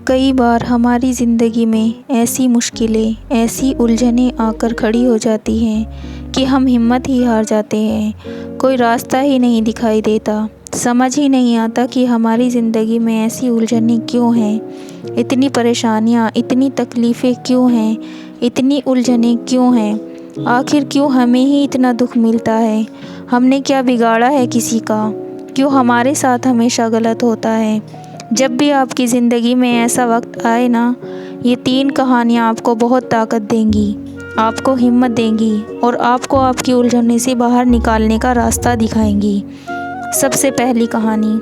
कई बार हमारी ज़िंदगी में ऐसी मुश्किलें, ऐसी उलझनें आकर खड़ी हो जाती हैं कि हम हिम्मत ही हार जाते हैं। कोई रास्ता ही नहीं दिखाई देता, समझ ही नहीं आता कि हमारी ज़िंदगी में ऐसी उलझनें क्यों हैं, इतनी परेशानियाँ, इतनी तकलीफ़ें क्यों हैं, इतनी उलझनें क्यों हैं। आखिर क्यों हमें ही इतना दुख मिलता है? हमने क्या बिगाड़ा है किसी का? क्यों हमारे साथ हमेशा गलत होता है? जब भी आपकी ज़िंदगी में ऐसा वक्त आए ना, ये 3 कहानियाँ आपको बहुत ताकत देंगी, आपको हिम्मत देंगी और आपको आपकी उलझनों से बाहर निकालने का रास्ता दिखाएंगी। सबसे पहली कहानी।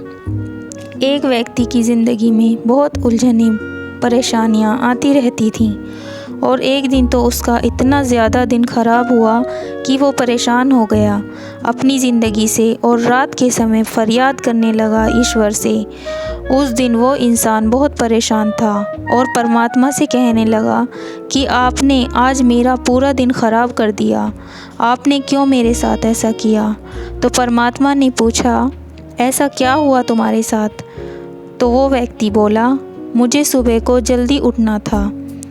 एक व्यक्ति की ज़िंदगी में बहुत उलझनें, परेशानियाँ आती रहती थीं और एक दिन तो उसका इतना ज़्यादा दिन ख़राब हुआ कि वो परेशान हो गया अपनी ज़िंदगी से और रात के समय फरियाद करने लगा ईश्वर से। उस दिन वो इंसान बहुत परेशान था और परमात्मा से कहने लगा कि आपने आज मेरा पूरा दिन ख़राब कर दिया, आपने क्यों मेरे साथ ऐसा किया? तो परमात्मा ने पूछा, ऐसा क्या हुआ तुम्हारे साथ? तो वो व्यक्ति बोला, मुझे सुबह को जल्दी उठना था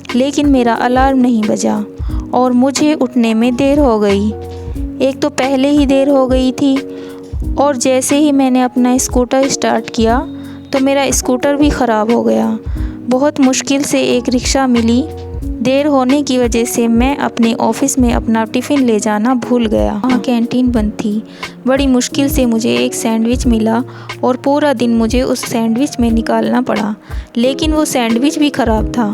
लेकिन मेरा अलार्म नहीं बजा और मुझे उठने में देर हो गई। एक तो पहले ही देर हो गई थी और जैसे ही मैंने अपना स्कूटर स्टार्ट किया तो मेरा स्कूटर भी ख़राब हो गया। बहुत मुश्किल से एक रिक्शा मिली। देर होने की वजह से मैं अपने ऑफिस में अपना टिफ़िन ले जाना भूल गया। वहाँ कैंटीन बंद थी। बड़ी मुश्किल से मुझे एक सैंडविच मिला और पूरा दिन मुझे उस सैंडविच में निकालना पड़ा, लेकिन वो सैंडविच भी ख़राब था।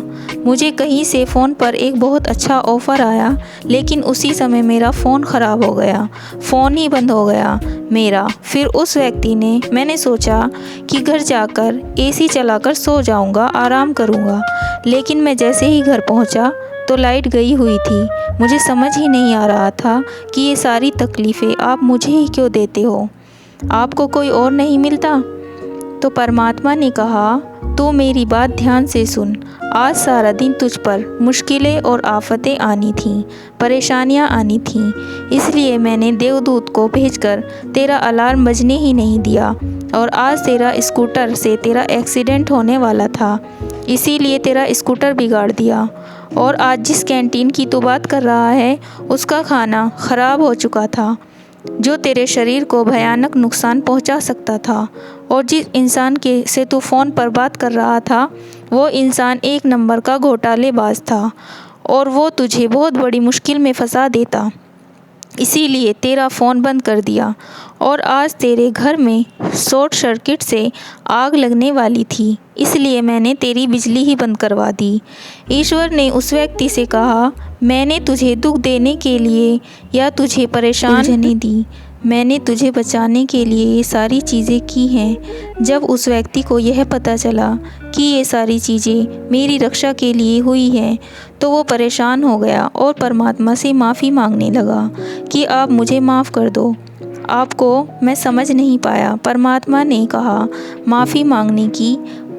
मुझे कहीं से फ़ोन पर एक बहुत अच्छा ऑफ़र आया, लेकिन उसी समय मेरा फ़ोन ख़राब हो गया, फ़ोन ही बंद हो गया मेरा। फिर उस व्यक्ति ने, मैंने सोचा कि घर जाकर एसी चलाकर सो जाऊंगा, आराम करूंगा, लेकिन मैं जैसे ही घर पहुंचा तो लाइट गई हुई थी। मुझे समझ ही नहीं आ रहा था कि ये सारी तकलीफ़ें आप मुझे ही क्यों देते हो, आपको कोई और नहीं मिलता? तो परमात्मा ने कहा, तू मेरी बात ध्यान से सुन। आज सारा दिन तुझ पर मुश्किलें और आफतें आनी थीं, परेशानियां आनी थीं, इसलिए मैंने देवदूत को भेजकर तेरा अलार्म बजने ही नहीं दिया और आज तेरा स्कूटर से तेरा एक्सीडेंट होने वाला था, इसीलिए तेरा स्कूटर बिगाड़ दिया। और आज जिस कैंटीन की तू बात कर रहा है उसका खाना ख़राब हो चुका था, जो तेरे शरीर को भयानक नुकसान पहुंचा सकता था। और जिस इंसान के से तू फ़ोन पर बात कर रहा था वो इंसान 1 नंबर का घोटालेबाज था और वो तुझे बहुत बड़ी मुश्किल में फंसा देता, इसीलिए तेरा फ़ोन बंद कर दिया। और आज तेरे घर में शॉर्ट सर्किट से आग लगने वाली थी, इसलिए मैंने तेरी बिजली ही बंद करवा दी। ईश्वर ने उस व्यक्ति से कहा, मैंने तुझे दुख देने के लिए या तुझे परेशान करने दी, मैंने तुझे बचाने के लिए ये सारी चीज़ें की हैं। जब उस व्यक्ति को यह पता चला कि ये सारी चीज़ें मेरी रक्षा के लिए हुई हैं तो वो परेशान हो गया और परमात्मा से माफ़ी मांगने लगा कि आप मुझे माफ़ कर दो, आपको मैं समझ नहीं पाया। परमात्मा ने कहा, माफ़ी मांगने की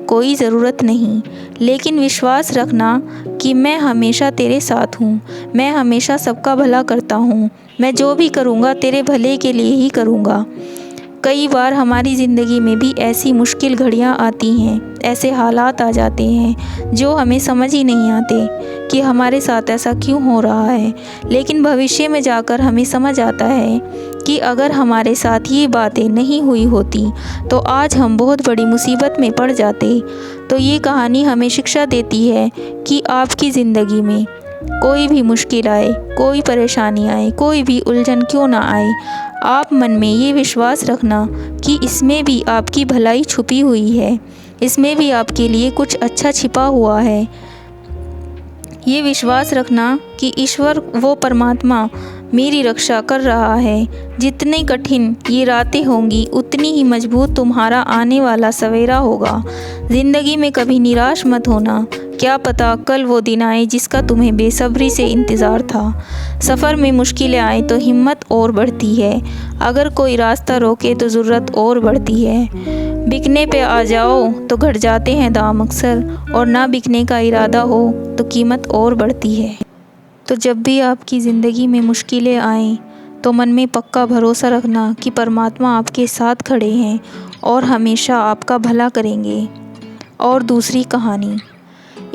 कोई ज़रूरत नहीं, लेकिन विश्वास रखना कि मैं हमेशा तेरे साथ हूँ, मैं हमेशा सबका भला करता हूँ, मैं जो भी करूँगा तेरे भले के लिए ही करूँगा। कई बार हमारी ज़िंदगी में भी ऐसी मुश्किल घड़ियाँ आती हैं, ऐसे हालात आ जाते हैं जो हमें समझ ही नहीं आते कि हमारे साथ ऐसा क्यों हो रहा है, लेकिन भविष्य में जाकर हमें समझ आता है कि अगर हमारे साथ ये बातें नहीं हुई होती तो आज हम बहुत बड़ी मुसीबत में पड़ जाते। तो ये कहानी हमें शिक्षा देती है कि आपकी ज़िंदगी में कोई भी मुश्किल आए, कोई परेशानी आए, कोई भी उलझन क्यों ना आए, आप मन में ये विश्वास रखना कि इसमें भी आपकी भलाई छुपी हुई है, इसमें भी आपके लिए कुछ अच्छा छिपा हुआ है। ये विश्वास रखना कि ईश्वर, वो परमात्मा मेरी रक्षा कर रहा है। जितनी कठिन ये रातें होंगी उतनी ही मजबूत तुम्हारा आने वाला सवेरा होगा। ज़िंदगी में कभी निराश मत होना, क्या पता कल वो दिन आए जिसका तुम्हें बेसब्री से इंतज़ार था। सफ़र में मुश्किलें आए तो हिम्मत और बढ़ती है, अगर कोई रास्ता रोके तो ज़रूरत और बढ़ती है। बिकने पे आ जाओ तो घट जाते हैं दाम अक्सर, और ना बिकने का इरादा हो तो कीमत और बढ़ती है। तो जब भी आपकी ज़िंदगी में मुश्किलें आएँ तो तो मन में पक्का भरोसा रखना कि परमात्मा आपके साथ खड़े हैं और हमेशा आपका भला करेंगे। और दूसरी कहानी।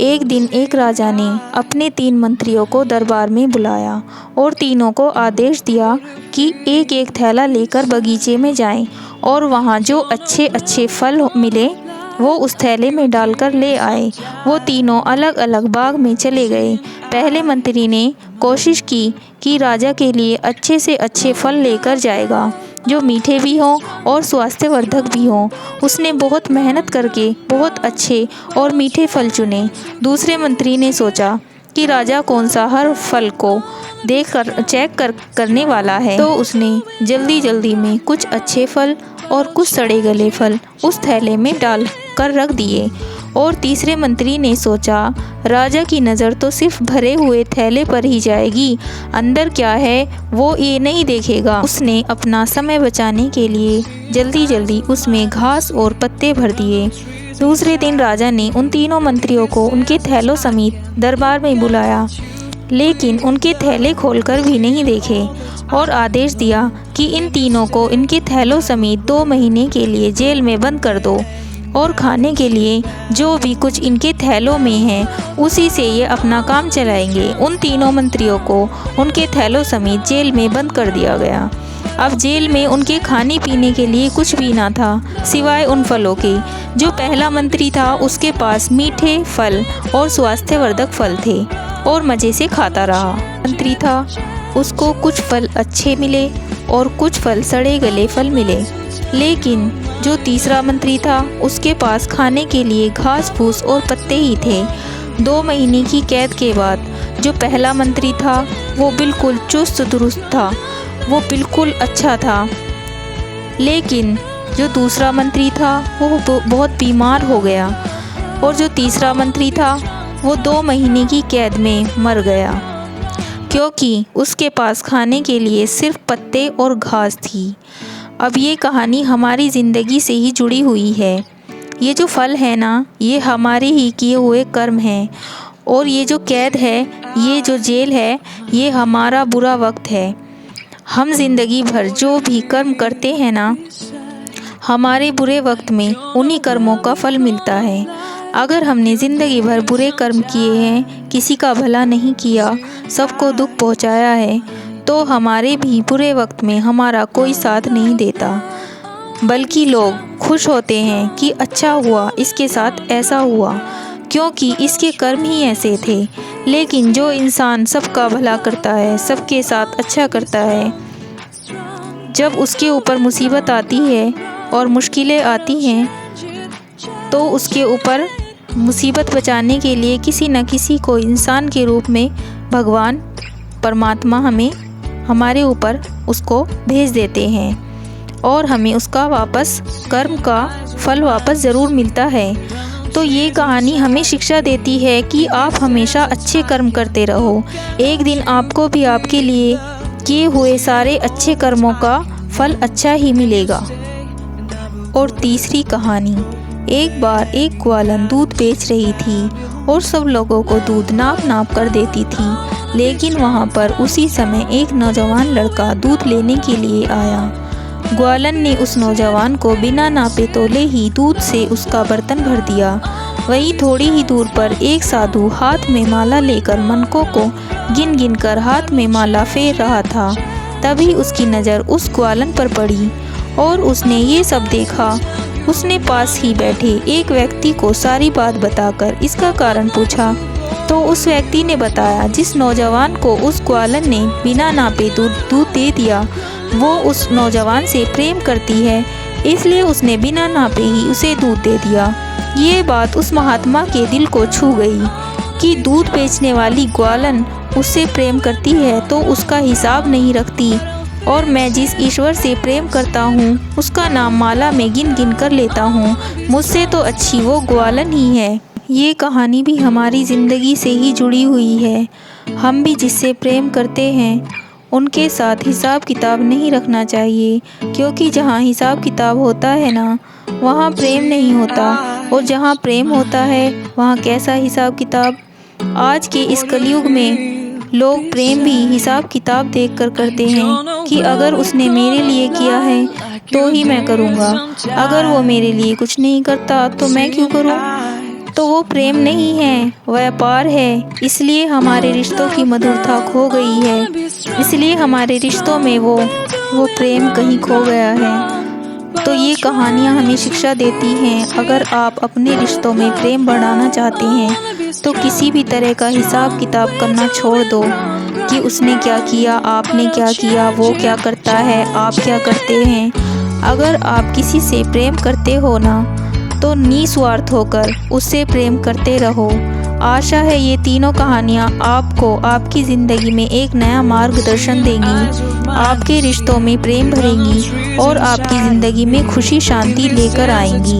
एक दिन एक राजा ने अपने 3 मंत्रियों को दरबार में बुलाया और तीनों को आदेश दिया कि एक एक थैला लेकर बगीचे में जाएं और वहाँ जो अच्छे अच्छे फल मिले वो उस थैले में डालकर ले आए। वो तीनों अलग अलग बाग में चले गए। पहले मंत्री ने कोशिश की कि राजा के लिए अच्छे से अच्छे फल लेकर जाएगा जो मीठे भी हों और स्वास्थ्यवर्धक भी हों। उसने बहुत मेहनत करके बहुत अच्छे और मीठे फल चुने। दूसरे मंत्री ने सोचा कि राजा कौन सा हर फल को चेक करने वाला है, तो उसने जल्दी जल्दी में कुछ अच्छे फल और कुछ सड़े गले फल उस थैले में डाल कर रख दिए। और तीसरे मंत्री ने सोचा राजा की नज़र तो सिर्फ भरे हुए थैले पर ही जाएगी, अंदर क्या है वो ये नहीं देखेगा। उसने अपना समय बचाने के लिए जल्दी जल्दी उसमें घास और पत्ते भर दिए। दूसरे दिन राजा ने उन तीनों मंत्रियों को उनके थैलों समेत दरबार में बुलाया, लेकिन उनके थैले खोलकर भी नहीं देखे और आदेश दिया कि इन तीनों को इनके थैलों समेत 2 महीने के लिए जेल में बंद कर दो और खाने के लिए जो भी कुछ इनके थैलों में है उसी से ये अपना काम चलाएंगे। उन तीनों मंत्रियों को उनके थैलों समेत जेल में बंद कर दिया गया। अब जेल में उनके खाने पीने के लिए कुछ भी ना था सिवाय उन फलों के। जो पहला मंत्री था उसके पास मीठे फल और स्वास्थ्यवर्धक फल थे और मज़े से खाता रहा। मंत्री था उसको कुछ फल अच्छे मिले और कुछ फल सड़े गले फल मिले। लेकिन जो तीसरा मंत्री था उसके पास खाने के लिए घास फूस और पत्ते ही थे। 2 महीने की कैद के बाद जो पहला मंत्री था वो बिल्कुल चुस्त दुरुस्त था, वो बिल्कुल अच्छा था। लेकिन जो दूसरा मंत्री था वो बहुत बीमार हो गया और जो तीसरा मंत्री था वो 2 महीने की कैद में मर गया, क्योंकि उसके पास खाने के लिए सिर्फ पत्ते और घास थी। अब ये कहानी हमारी ज़िंदगी से ही जुड़ी हुई है। ये जो फल है ना, ये हमारे ही किए हुए कर्म हैं, और ये जो कैद है, ये जो जेल है, ये हमारा बुरा वक्त है। हम ज़िंदगी भर जो भी कर्म करते हैं ना, हमारे बुरे वक्त में उन्हीं कर्मों का फल मिलता है। अगर हमने ज़िंदगी भर बुरे कर्म किए हैं, किसी का भला नहीं किया, सबको दुख पहुंचाया है, तो हमारे भी बुरे वक्त में हमारा कोई साथ नहीं देता, बल्कि लोग खुश होते हैं कि अच्छा हुआ इसके साथ ऐसा हुआ, क्योंकि इसके कर्म ही ऐसे थे। लेकिन जो इंसान सबका भला करता है, सबके साथ अच्छा करता है, जब उसके ऊपर मुसीबत आती है और मुश्किलें आती हैं, तो उसके ऊपर मुसीबत बचाने के लिए किसी न किसी को इंसान के रूप में भगवान परमात्मा हमारे ऊपर उसको भेज देते हैं और हमें उसका वापस कर्म का फल वापस ज़रूर मिलता है। तो ये कहानी हमें शिक्षा देती है कि आप हमेशा अच्छे कर्म करते रहो, एक दिन आपको भी आपके लिए किए हुए सारे अच्छे कर्मों का फल अच्छा ही मिलेगा। और तीसरी कहानी। एक बार एक ग्वालन दूध बेच रही थी और सब लोगों को दूध नाप कर देती थी, लेकिन वहाँ पर उसी समय एक नौजवान लड़का दूध लेने के लिए आया। ग्वालन ने उस नौजवान को बिना नापे तोले ही दूध से उसका बर्तन भर दिया। वहीं थोड़ी ही दूर पर एक साधु हाथ में माला लेकर मनकों को गिन गिन कर हाथ में माला फेर रहा था। तभी उसकी नज़र उस ग्वालन पर पड़ी और उसने ये सब देखा। उसने पास ही बैठे एक व्यक्ति को सारी बात बताकर इसका कारण पूछा, तो उस व्यक्ति ने बताया जिस नौजवान को उस ग्वालन ने बिना नापे दूध दे दिया, वो उस नौजवान से प्रेम करती है, इसलिए उसने बिना नापे ही उसे दूध दे दिया। ये बात उस महात्मा के दिल को छू गई कि दूध बेचने वाली ग्वालन उससे प्रेम करती है तो उसका हिसाब नहीं रखती, और मैं जिस ईश्वर से प्रेम करता हूँ उसका नाम माला में गिन गिन कर लेता हूँ, मुझसे तो अच्छी वो ग्वालन ही है। ये कहानी भी हमारी ज़िंदगी से ही जुड़ी हुई है। हम भी जिससे प्रेम करते हैं उनके साथ हिसाब किताब नहीं रखना चाहिए, क्योंकि जहाँ हिसाब किताब होता है ना, वहाँ प्रेम नहीं होता, और जहाँ प्रेम होता है वहाँ कैसा हिसाब किताब। आज के इस कलयुग में लोग प्रेम भी हिसाब किताब देखकर करते हैं कि अगर उसने मेरे लिए किया है तो ही मैं करूँगा, अगर वो मेरे लिए कुछ नहीं करता तो मैं क्यों करूँ। तो वो प्रेम नहीं है, व्यापार है। इसलिए हमारे रिश्तों की मधुरता खो गई है, इसलिए हमारे रिश्तों में वो प्रेम कहीं खो गया है। तो ये कहानियाँ हमें शिक्षा देती हैं, अगर आप अपने रिश्तों में प्रेम बढ़ाना चाहते हैं तो किसी भी तरह का हिसाब किताब करना छोड़ दो कि उसने क्या किया, आपने क्या किया, वो क्या करता है, आप क्या करते हैं। अगर आप किसी से प्रेम करते हो ना तो निस्वार्थ होकर उससे प्रेम करते रहो। आशा है ये तीनों कहानियाँ आपको आपकी ज़िंदगी में एक नया मार्गदर्शन देंगी, आपके रिश्तों में प्रेम भरेंगी और आपकी ज़िंदगी में खुशी शांति लेकर आएंगी।